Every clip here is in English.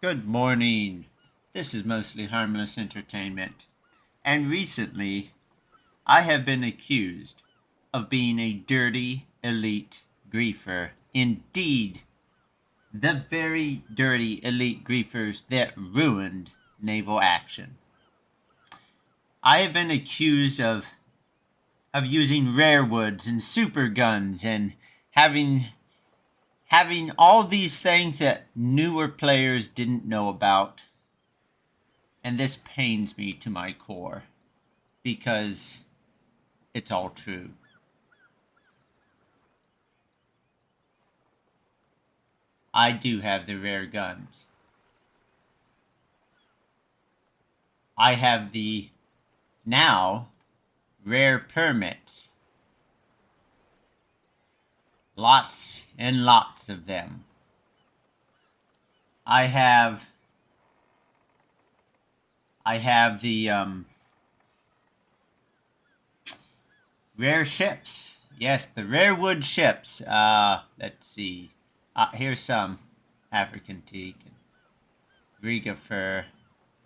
Good morning. This is mostly harmless entertainment. And recently, I have been accused of being a dirty elite griefer. Indeed, the very dirty elite griefers that ruined Naval Action. I have been accused of using rare woods and super guns and having having all these things that newer players didn't know about. And this pains me to my core because it's all true. I do have the rare guns. I have the now rare permits. Lots and lots of them. I have the rare ships. Yes, the rare wood ships. Let's see. Here's some African teak and Riga fur.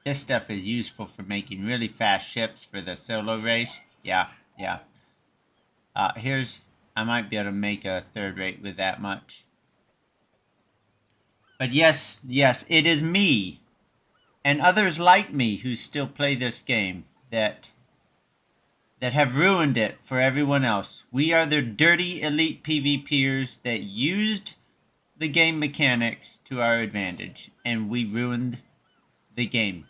This stuff is useful for making really fast ships for the solo race. Yeah. I might be able to make a third rate with that much. But yes, it is me and others like me who still play this game that have ruined it for everyone else. We are the dirty elite PvPers that used the game mechanics to our advantage, and we ruined the game.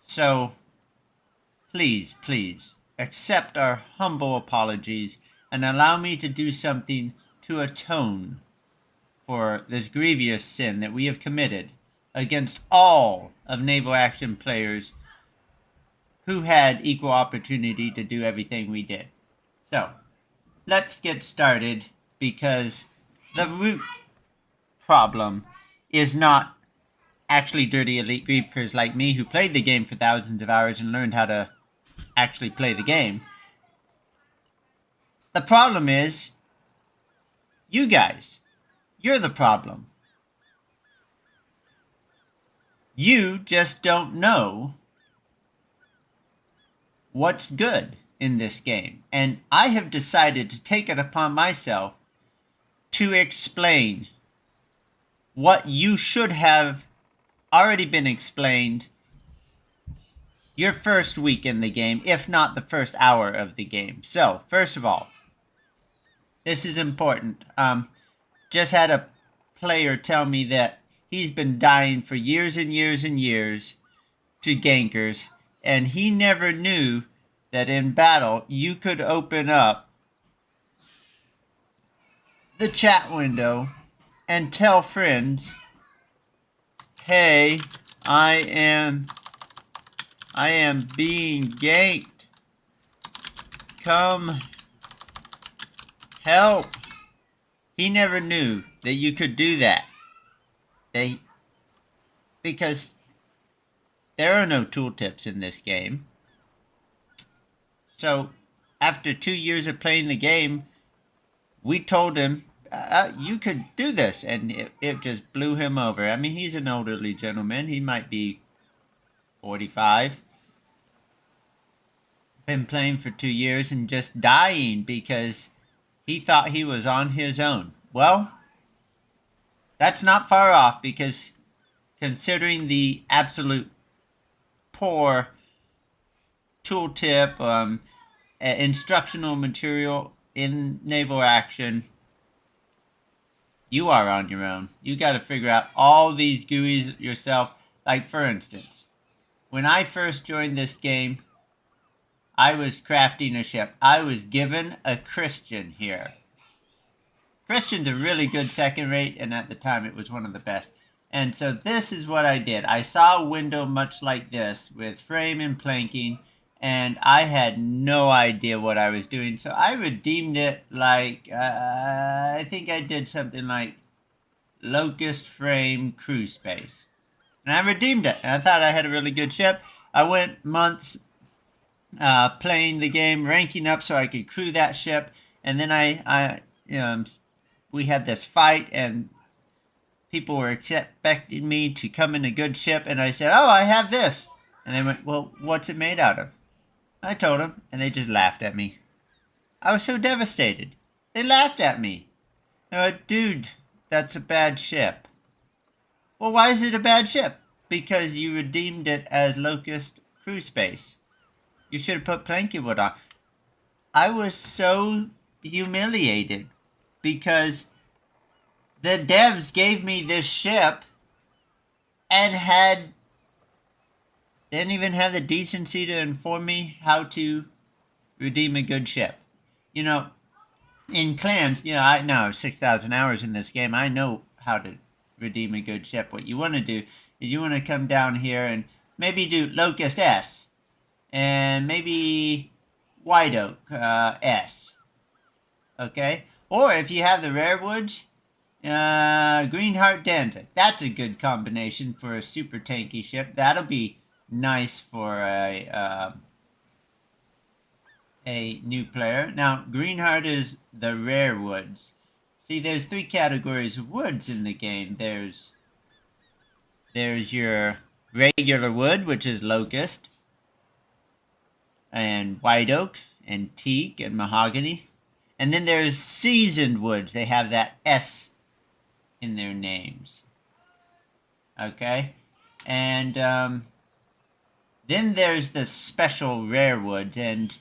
So, please, accept our humble apologies and allow me to do something to atone for this grievous sin that we have committed against all of Naval Action players who had equal opportunity to do everything we did. So, let's get started because the root problem is not actually dirty elite griefers like me who played the game for thousands of hours and learned how to actually play the game. The problem is you guys. You're the problem. You just don't know what's good in this game. And I have decided to take it upon myself to explain what you should have already been explained your first week in the game, if not the first hour of the game. So, first of all, this is important. Just had a player tell me that he's been dying for years and years and years to gankers, and he never knew that in battle you could open up the chat window and tell friends, hey, I am being ganked. Come help. He never knew that you could do that. Because there are no tooltips in this game. So, after 2 years of playing the game, we told him, you could do this, and it just blew him over. I mean, he's an elderly gentleman. He might be 45. Been playing for 2 years and just dying because he thought he was on his own. Well, that's not far off because considering the absolute poor tooltip, instructional material in Naval Action, you are on your own. You got to figure out all these GUIs yourself. Like, for instance, when I first joined this game, I was crafting a ship. I was given a Christian here. Christian's a really good second rate, and at the time it was one of the best. And so this is what I did. I saw a window much like this with frame and planking, and I had no idea what I was doing. So I redeemed it like, I think I did something like Locust Frame Crew Space. And I redeemed it, and I thought I had a really good ship. I went months playing the game, ranking up so I could crew that ship, and then we had this fight, and people were expecting me to come in a good ship, and I said, "Oh, I have this," and they went, "Well, what's it made out of?" I told them, and they just laughed at me. I was so devastated. They laughed at me. They went, "Dude, that's a bad ship." Well, why is it a bad ship? Because you redeemed it as Locust crew space. You should have put planky wood on. I was so humiliated because the devs gave me this ship and didn't even have the decency to inform me how to redeem a good ship. You know, in clans, I know 6,000 hours in this game. I know how to redeem a good ship. What you want to do is you want to come down here and maybe do Locust S and maybe White Oak S. Okay? Or if you have the rare woods, Greenheart Danzig. That's a good combination for a super tanky ship. That'll be nice for a new player. Now, Greenheart is the rare woods. See, there's 3 categories of woods in the game. There's your regular wood, which is locust, and white oak, and teak, and mahogany. And then there's seasoned woods. They have that S in their names. Okay? And then there's the special rare woods, and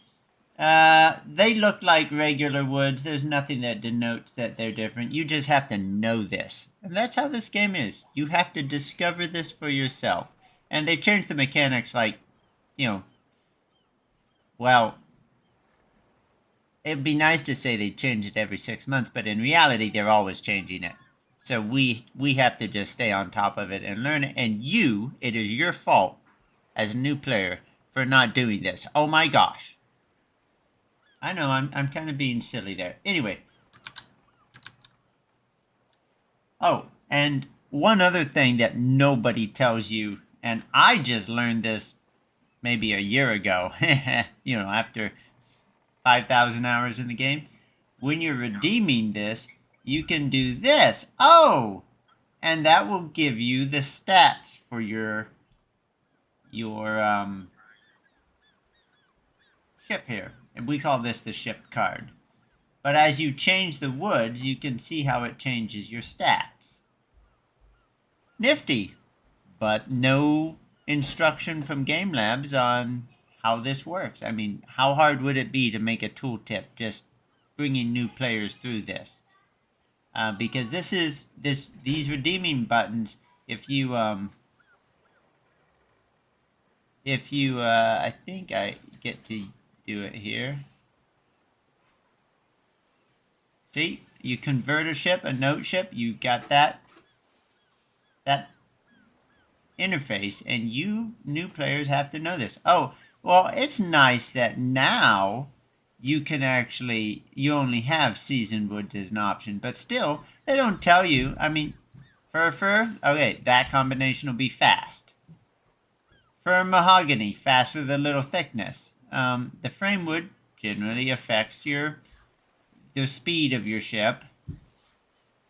they look like regular woods. There's nothing that denotes that they're different. You just have to know this. And that's how this game is. You have to discover this for yourself. And they changed the mechanics like, well, it'd be nice to say they change it every 6 months, but in reality, they're always changing it. So we have to just stay on top of it and learn it. And it is your fault as a new player for not doing this. Oh my gosh. I know, I'm kind of being silly there. Anyway. Oh, and one other thing that nobody tells you, and I just learned this maybe a year ago, after 5,000 hours in the game. When you're redeeming this, you can do this. Oh! And that will give you the stats for your ship here. And we call this the ship card. But as you change the woods, you can see how it changes your stats. Nifty. But no instruction from Game Labs on how this works. I mean, how hard would it be to make a tooltip just bringing new players through this? Because these redeeming buttons, if you I think I get to do it here. See, you convert a ship, a note ship, you got that interface, and you new players have to know this. Oh, well, it's nice that now you only have seasoned woods as an option, but still, they don't tell you. I mean, fir, okay, that combination will be fast. Fir mahogany, fast with a little thickness. The frame wood generally affects the speed of your ship,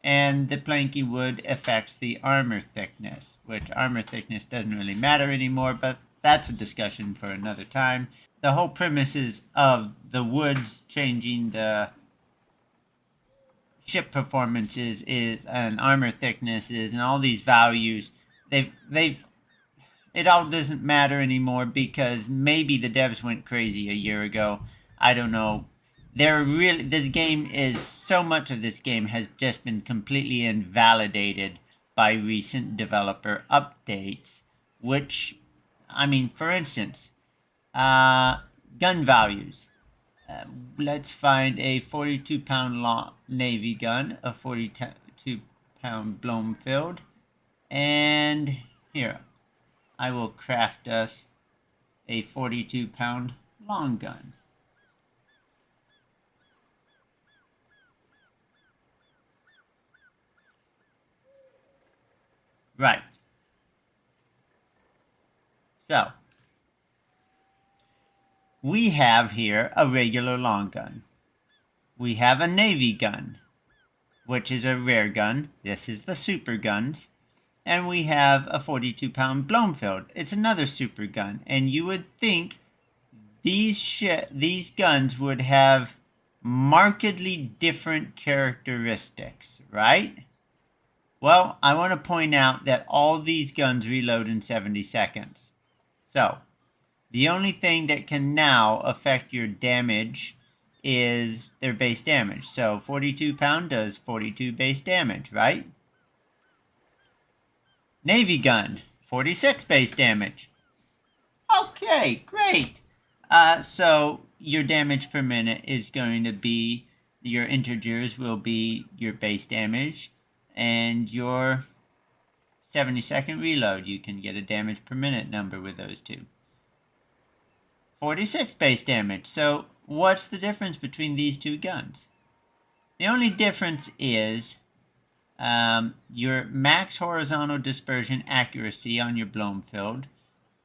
and the planking wood affects the armor thickness, which armor thickness doesn't really matter anymore, but that's a discussion for another time. The whole premises of the woods changing the ship performances and armor thicknesses and all these values, it all doesn't matter anymore because maybe the devs went crazy a year ago. So much of this game has just been completely invalidated by recent developer updates, which, I mean, for instance, gun values. Let's find a 42-pound long Navy gun, a 42-pound Bloomfield, and here, I will craft us a 42-pound long gun. Right. So, we have here a regular long gun. We have a Navy gun. which is a rare gun. This is the super guns. And we have a 42-pound Bloomfield. It's another super gun. And you would think these guns would have markedly different characteristics, right? Well, I want to point out that all these guns reload in 70 seconds. So, the only thing that can now affect your damage is their base damage. So, 42 pound does 42 base damage, right? Navy gun, 46 base damage. Okay, great. So, your damage per minute is going to be, your integers will be your base damage, and your 70-second reload. You can get a damage per minute number with those two. 46 base damage. So what's the difference between these two guns? The only difference is your max horizontal dispersion accuracy on your Bloomfield,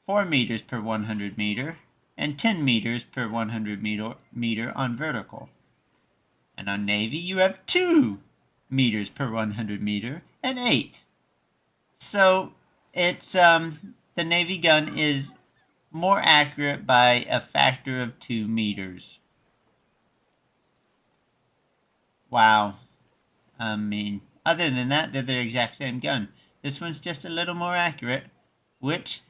4 meters per 100 meter, and 10 meters per 100 meter on vertical. And on Navy, you have 2 meters per 100 meter and 8. So it's the Navy gun is more accurate by a factor of 2 meters. Wow. I mean, other than that, they're the exact same gun. This one's just a little more accurate, which,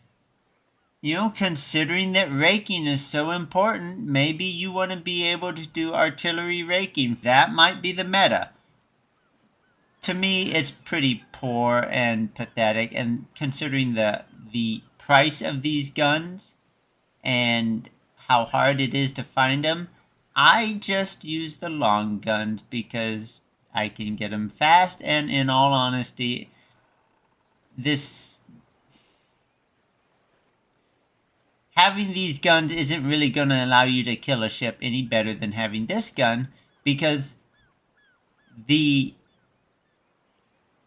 you know, considering that raking is so important, maybe you want to be able to do artillery raking. That might be the meta. To me, it's pretty poor and pathetic, and considering the price of these guns and how hard it is to find them, I just use the long guns because I can get them fast, and in all honesty, having these guns isn't really going to allow you to kill a ship any better than having this gun, because the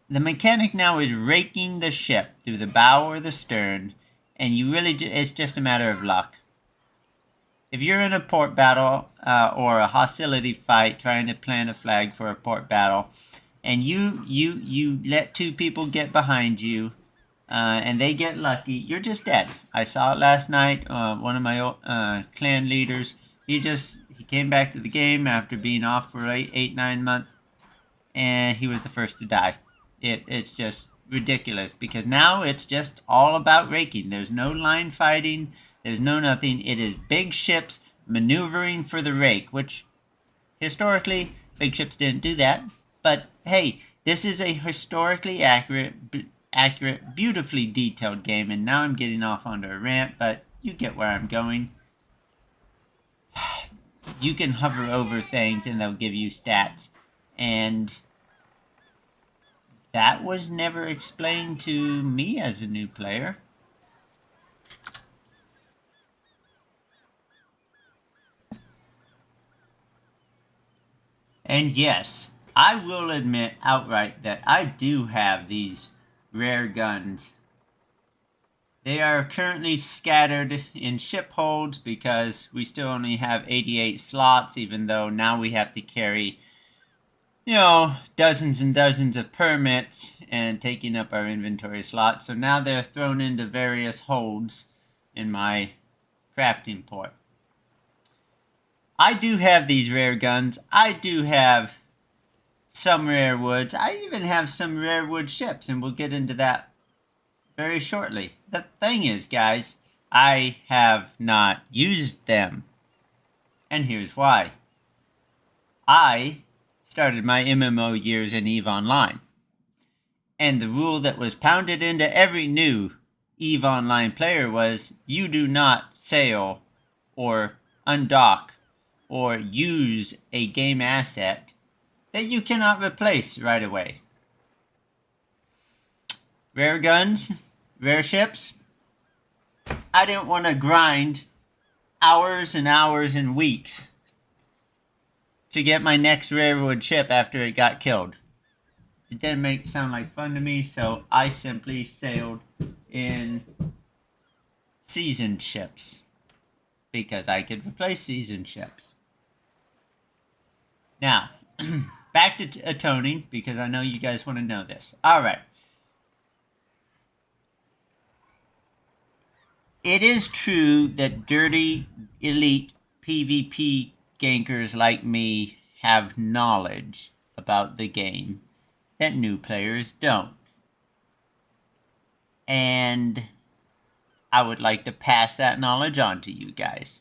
mechanic now is raking the ship through the bow or the stern, and it's just a matter of luck. If you're in a port battle or a hostility fight trying to plant a flag for a port battle, and you let 2 people get behind you, and they get lucky, you're just dead. I saw it last night. One of my clan leaders, he came back to the game after being off for 8-9 months, and he was the first to die. It's just ridiculous, because now it's just all about raking. There's no line fighting. There's no nothing. It is big ships maneuvering for the rake, which historically big ships didn't do that. But hey, this is a historically accurate, beautifully detailed game, and now I'm getting off onto a rant, but you get where I'm going. You can hover over things and they'll give you stats, and that was never explained to me as a new player. And yes, I will admit outright that I do have these rare guns. They are currently scattered in ship holds because we still only have 88 slots, even though now we have to carry, you know, dozens and dozens of permits and taking up our inventory slots. So now they're thrown into various holds in my crafting port. I do have these rare guns. I do have some rare woods. I even have some rare wood ships, and we'll get into that very shortly. The thing is, guys, I have not used them. And here's why. I started my MMO years in EVE Online. And the rule that was pounded into every new EVE Online player was, you do not sail or undock or use a game asset that you cannot replace right away. Rare guns, rare ships. I didn't want to grind hours and hours and weeks to get my next rare wood ship after it got killed. It didn't sound like fun to me, so I simply sailed in seasoned ships because I could replace seasoned ships. Now, back to atoning, because I know you guys want to know this. All right. It is true that dirty, elite PvP gankers like me have knowledge about the game that new players don't. And I would like to pass that knowledge on to you guys.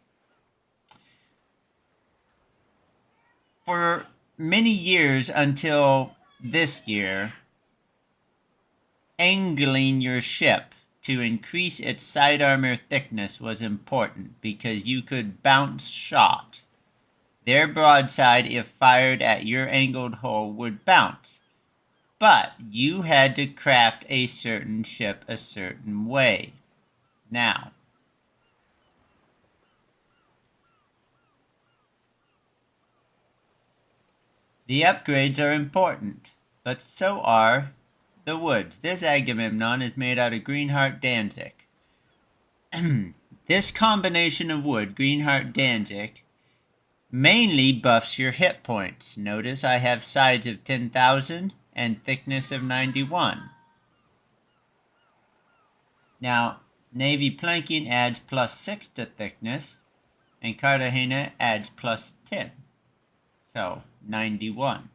For many years until this year, angling your ship to increase its side armor thickness was important because you could bounce shot. Their broadside, if fired at your angled hull, would bounce. But you had to craft a certain ship a certain way. Now, the upgrades are important, but so are the woods. This Agamemnon is made out of Greenheart Danzig. This combination of wood, Greenheart Danzig, mainly buffs your hit points. Notice I have sides of 10,000 and thickness of 91. Now, Navy planking adds +6 to thickness, and Cartagena adds +10. So, 91.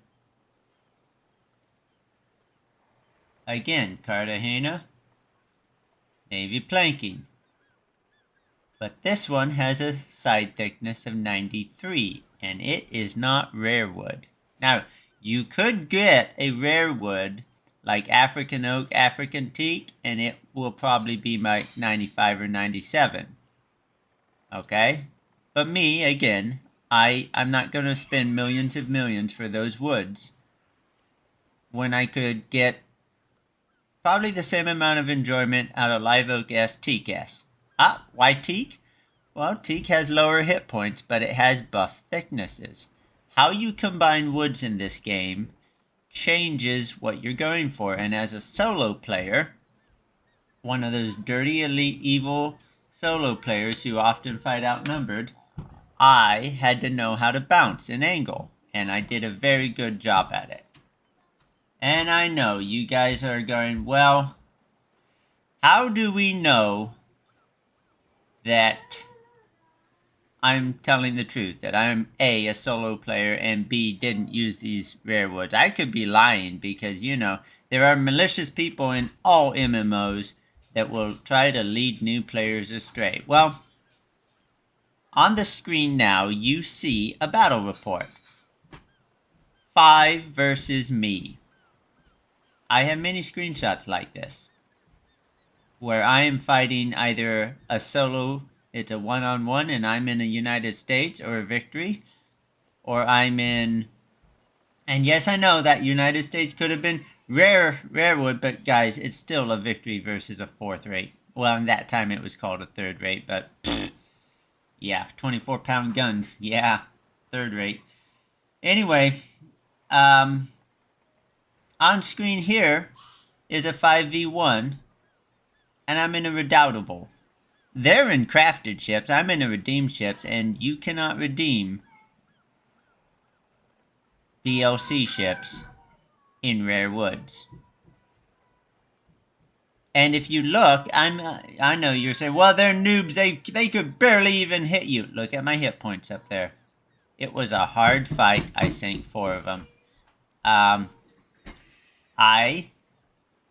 Again, Cartagena, Navy planking. But this one has a side thickness of 93, and it is not rare wood. Now, you could get a rare wood like African oak, African teak, and it will probably be like 95 or 97. Okay? But me, again, I'm not going to spend millions of millions for those woods when I could get probably the same amount of enjoyment out of live oak S, teak S. Why teak? Well, teak has lower hit points, but it has buff thicknesses. How you combine woods in this game changes what you're going for. And as a solo player, one of those dirty, elite, evil solo players who often fight outnumbered, I had to know how to bounce and angle, and I did a very good job at it. And I know you guys are going, well, how do we know that I'm telling the truth, that I'm A, a solo player, and B, didn't use these rare woods? I could be lying because, you know, there are malicious people in all MMOs that will try to lead new players astray. Well, on the screen now, you see a battle report. 5 versus me. I have many screenshots like this, where I am fighting either a solo, it's a one-on-one, and I'm in the United States, or a victory, or I'm in, and yes, I know that United States could have been rare wood, but guys, it's still a victory versus a 4th rate. Well, in that time it was called a 3rd rate, but yeah, 24-pound guns, yeah, 3rd rate. Anyway, on screen here is a 5v1, and I'm in a redoubtable. They're in crafted ships, I'm in a redeemed ships, and you cannot redeem DLC ships in rare woods. And if you look, I know you're saying, well, they're noobs, they could barely even hit you. Look at my hit points up there. It was a hard fight. I sank 4 of them. I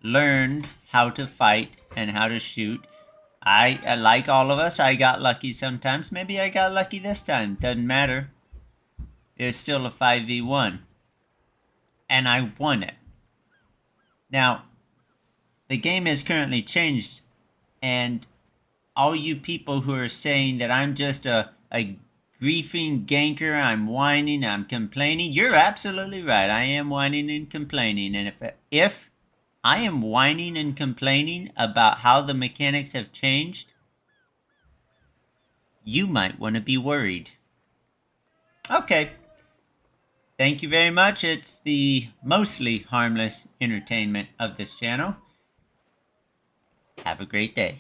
learned how to fight and how to shoot. I like all of us, I got lucky sometimes. Maybe I got lucky this time. Doesn't matter. It's still a 5v1. And I won it. Now, the game has currently changed, and all you people who are saying that I'm just a griefing ganker, I'm whining, I'm complaining, you're absolutely right. I am whining and complaining, and if I am whining and complaining about how the mechanics have changed, you might want to be worried. Okay. Thank you very much. It's the mostly harmless entertainment of this channel. Have a great day.